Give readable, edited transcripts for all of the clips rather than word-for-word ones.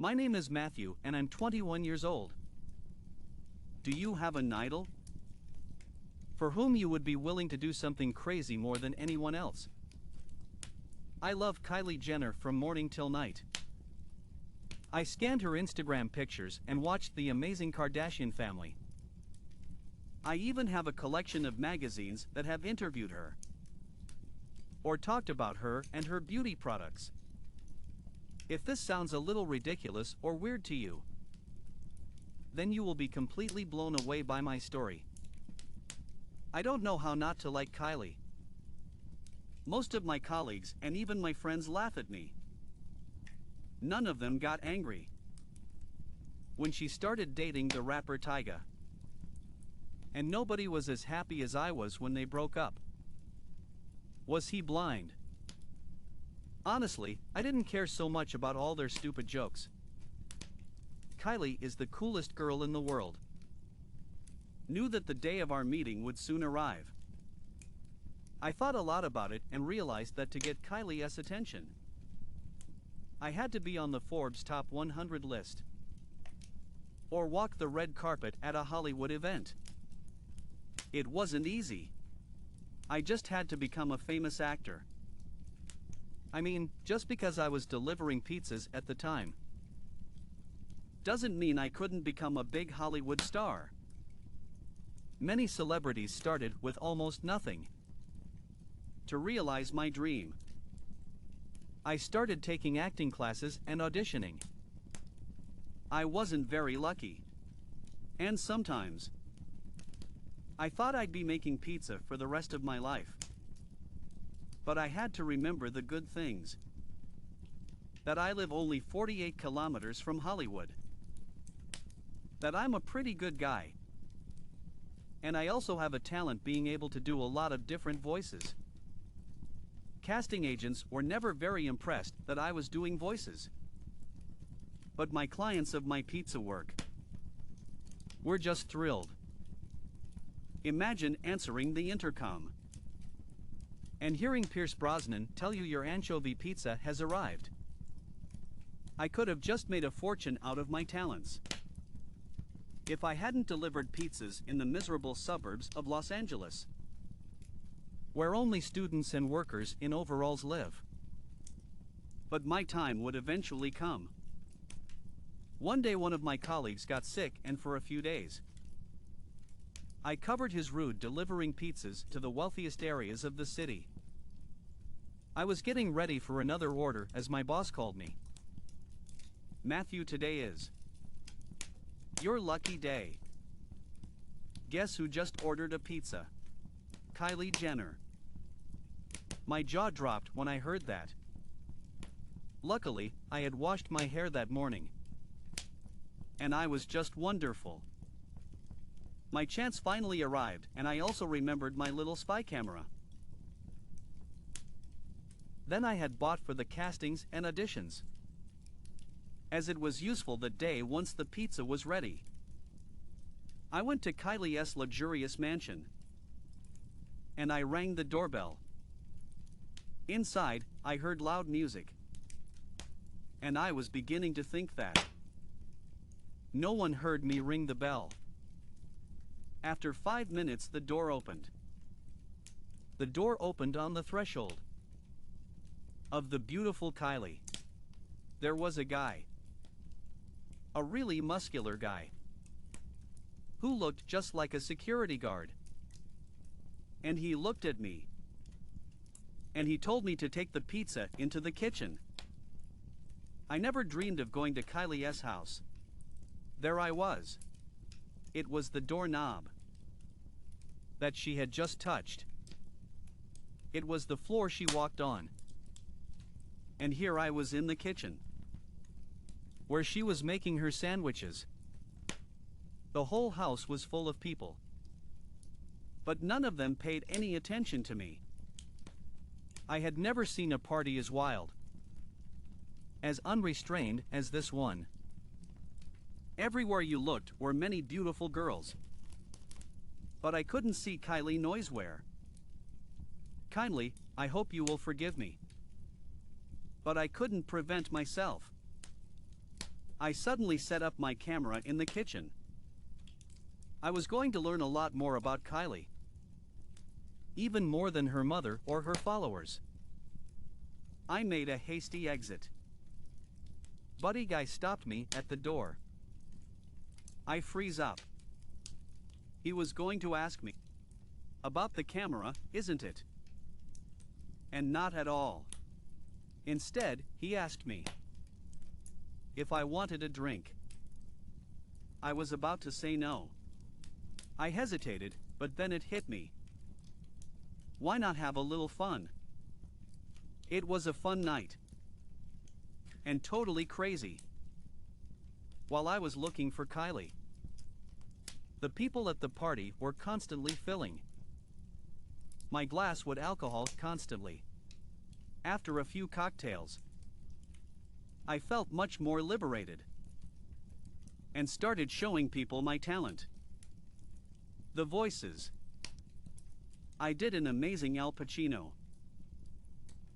My name is Matthew and I'm 21 years old. Do you have an idol? For whom you would be willing to do something crazy more than anyone else? I love Kylie Jenner from morning till night. I scanned her Instagram pictures and watched the amazing Kardashian family. I even have a collection of magazines that have interviewed her or talked about her and her beauty products. If this sounds a little ridiculous or weird to you, then you will be completely blown away by my story. I don't know how not to like Kylie. Most of my colleagues and even my friends laugh at me. None of them got angry when she started dating the rapper Tyga. And nobody was as happy as I was when they broke up. Was he blind? Honestly, I didn't care so much about all their stupid jokes. Kylie is the coolest girl in the world. Knew that the day of our meeting would soon arrive. I thought a lot about it and realized that to get Kylie's attention, I had to be on the Forbes Top 100 list or walk the red carpet at a Hollywood event. It wasn't easy. I just had to become a famous actor. I mean, just because I was delivering pizzas at the time doesn't mean I couldn't become a big Hollywood star. Many celebrities started with almost nothing. To realize my dream, I started taking acting classes and auditioning. I wasn't very lucky. And sometimes I thought I'd be making pizza for the rest of my life. But I had to remember the good things. That I live only 48 kilometers from Hollywood. That I'm a pretty good guy. And I also have a talent being able to do a lot of different voices. Casting agents were never very impressed that I was doing voices. But my clients of my pizza work were just thrilled. Imagine answering the intercom and hearing Pierce Brosnan tell you your anchovy pizza has arrived. I could have just made a fortune out of my talents if I hadn't delivered pizzas in the miserable suburbs of Los Angeles, where only students and workers in overalls live. But my time would eventually come. One day one of my colleagues got sick, and for a few days I covered his route delivering pizzas to the wealthiest areas of the city. I was getting ready for another order as my boss called me. Matthew, today is your lucky day. Guess who just ordered a pizza? Kylie Jenner. My jaw dropped when I heard that. Luckily, I had washed my hair that morning, and I was just wonderful. My chance finally arrived, and I also remembered my little spy camera. Then I had bought for the castings and auditions, as it was useful that day once the pizza was ready. I went to Kylie's luxurious mansion, and I rang the doorbell. Inside, I heard loud music, and I was beginning to think that no one heard me ring the bell. After 5 minutes, the door opened. The door opened on the threshold of the beautiful Kylie. There was a guy, a really muscular guy, who looked just like a security guard. And he looked at me, and he told me to take the pizza into the kitchen. I never dreamed of going to Kylie's house. There I was. It was the doorknob that she had just touched. It was the floor she walked on. And here I was in the kitchen, where she was making her sandwiches. The whole house was full of people, but none of them paid any attention to me. I had never seen a party as wild, as unrestrained as this one. Everywhere you looked were many beautiful girls, but I couldn't see Kylie Noiseware. Kindly, I hope you will forgive me, but I couldn't prevent myself. I suddenly set up my camera in the kitchen. I was going to learn a lot more about Kylie. Even more than her mother or her followers. I made a hasty exit. Buddy guy stopped me at the door. I freeze up. He was going to ask me about the camera, isn't it? And not at all. Instead, he asked me if I wanted a drink. I was about to say no. I hesitated, but then it hit me. Why not have a little fun? It was a fun night. And totally crazy. While I was looking for Kylie, the people at the party were constantly filling my glass with alcohol constantly. After a few cocktails, I felt much more liberated and started showing people my talent. The voices. I did an amazing Al Pacino.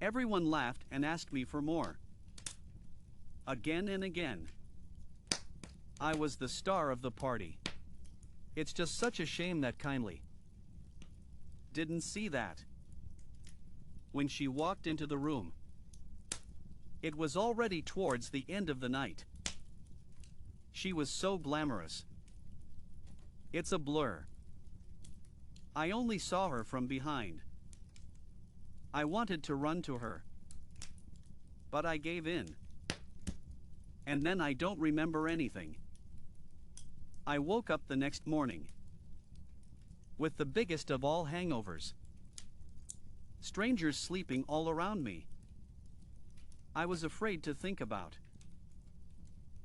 Everyone laughed and asked me for more. Again and again. I was the star of the party. It's just such a shame that Kylie didn't see that. When she walked into the room, it was already towards the end of the night. She was so glamorous. It's a blur. I only saw her from behind. I wanted to run to her, but I gave in. And then I don't remember anything. I woke up the next morning with the biggest of all hangovers. Strangers sleeping all around me. I was afraid to think about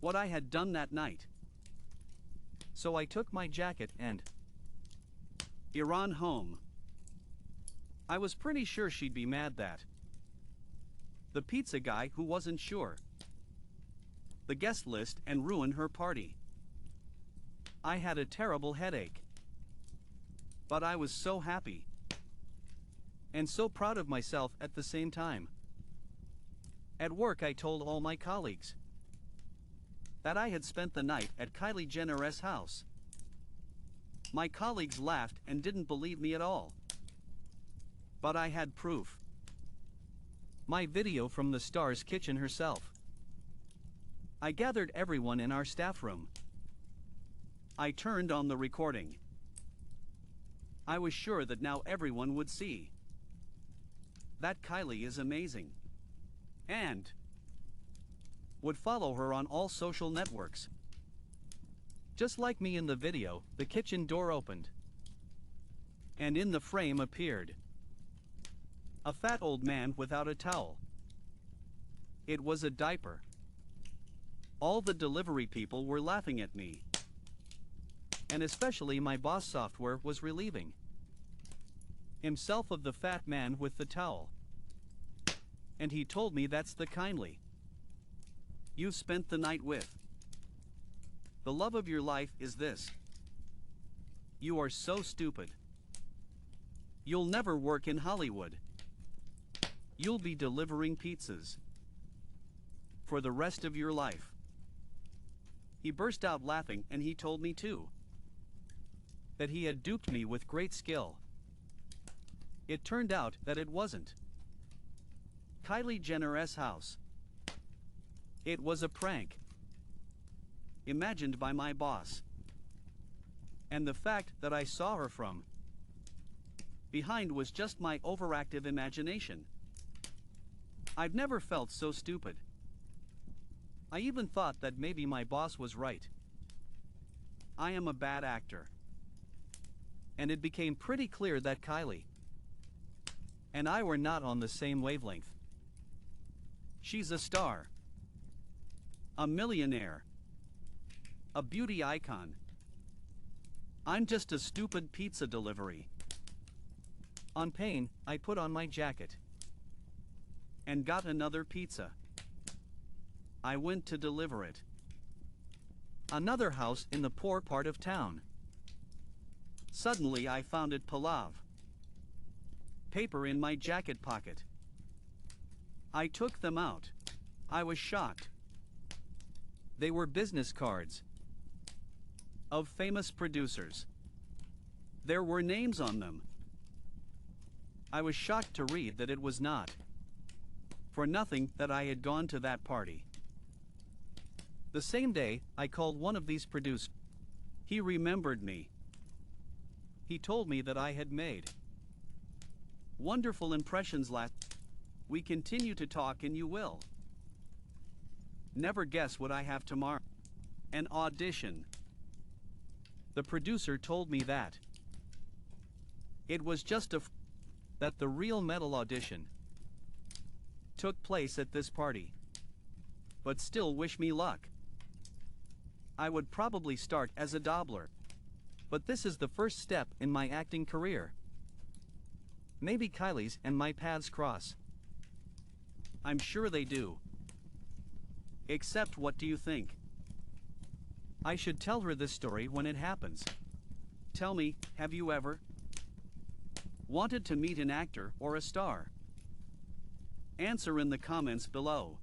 what I had done that night. So I took my jacket and ran home. I was pretty sure she'd be mad that the pizza guy who wasn't sure the guest list and ruin her party. I had a terrible headache. But I was so happy. And so proud of myself at the same time. At work I told all my colleagues that I had spent the night at Kylie Jenner's house. My colleagues laughed and didn't believe me at all. But I had proof. My video from the star's kitchen herself. I gathered everyone in our staff room. I turned on the recording. I was sure that now everyone would see that Kylie is amazing and would follow her on all social networks. Just like me in the video, the kitchen door opened, and in the frame appeared a fat old man without a towel. It was a diaper. All the delivery people were laughing at me. And especially my boss software was relieving himself of the fat man with the towel. And he told me that's the Kylie you spent the night with. The love of your life is this. You are so stupid. You'll never work in Hollywood. You'll be delivering pizzas for the rest of your life. He burst out laughing and he told me too that he had duped me with great skill. It turned out that it wasn't Kylie Jenner's house. It was a prank imagined by my boss. And the fact that I saw her from behind was just my overactive imagination. I've never felt so stupid. I even thought that maybe my boss was right. I am a bad actor. And it became pretty clear that Kylie and I were not on the same wavelength. She's a star, a millionaire, a beauty icon. I'm just a stupid pizza delivery. On pain, I put on my jacket and got another pizza. I went to deliver it. Another house in the poor part of town. Suddenly I found it palav. Paper in my jacket pocket. I took them out. I was shocked. They were business cards of famous producers. There were names on them. I was shocked to read that it was not for nothing that I had gone to that party. The same day, I called one of these producers. He remembered me. He told me that I had made wonderful impressions last. We continue to talk and you will never guess what I have tomorrow. An audition. The producer told me that it was just that the real metal audition took place at this party. But still wish me luck. I would probably start as a doubler. But this is the first step in my acting career. Maybe Kylie's and my paths cross. I'm sure they do. Except, what do you think? I should tell her this story when it happens. Tell me, have you ever wanted to meet an actor or a star? Answer in the comments below.